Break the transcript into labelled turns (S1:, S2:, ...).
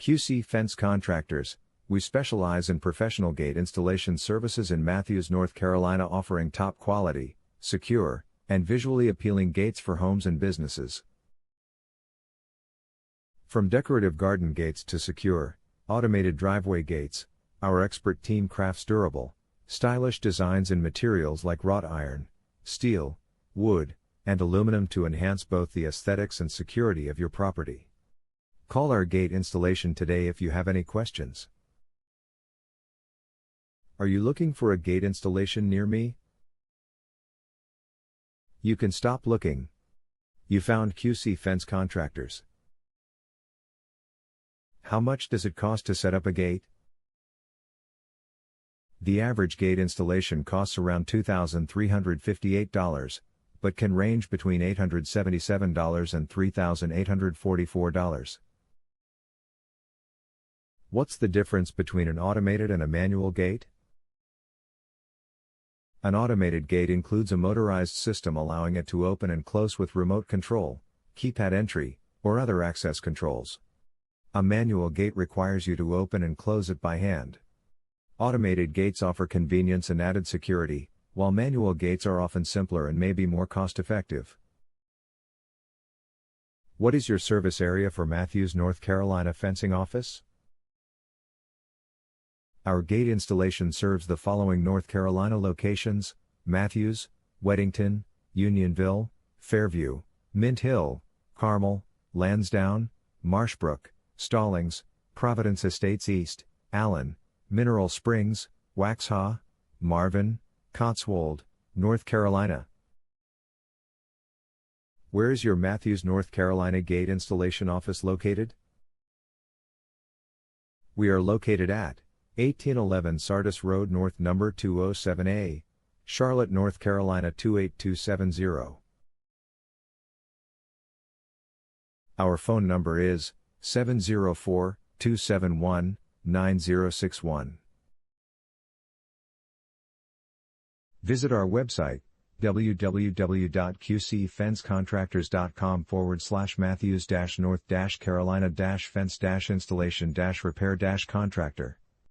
S1: QC Fence Contractors, we specialize in professional gate installation services in Matthews, North Carolina, offering top quality, secure, and visually appealing gates for homes and businesses. From decorative garden gates to secure, automated driveway gates, our expert team crafts durable, stylish designs in materials like wrought iron, steel, wood, and aluminum to enhance both the aesthetics and security of your property. Call our gate installation today if you have any questions. Are you looking for a gate installation near me? You can stop looking. You found QC Fence Contractors. How much does it cost to set up a gate? The average gate installation costs around $2,358, but can range between $877 and $3,844. What's the difference between an automated and a manual gate? An automated gate includes a motorized system allowing it to open and close with remote control, keypad entry, or other access controls. A manual gate requires you to open and close it by hand. Automated gates offer convenience and added security, while manual gates are often simpler and may be more cost-effective. What is your service area for Matthews, North Carolina fencing office? Our gate installation serves the following North Carolina locations: Matthews, Weddington, Unionville, Fairview, Mint Hill, Carmel, Lansdowne, Marshbrook, Stallings, Providence Estates East, Allen, Mineral Springs, Waxhaw, Marvin, Cotswold, North Carolina. Where is your Matthews, North Carolina gate installation office located? We are located at 1811 Sardis Road North, number 207A, Charlotte, North Carolina 28270. Our phone number is 704-271-9061. Visit our website, www.qcfencecontractors.com/Matthews-North-Carolina-Fence-Installation-Repair-Contractor.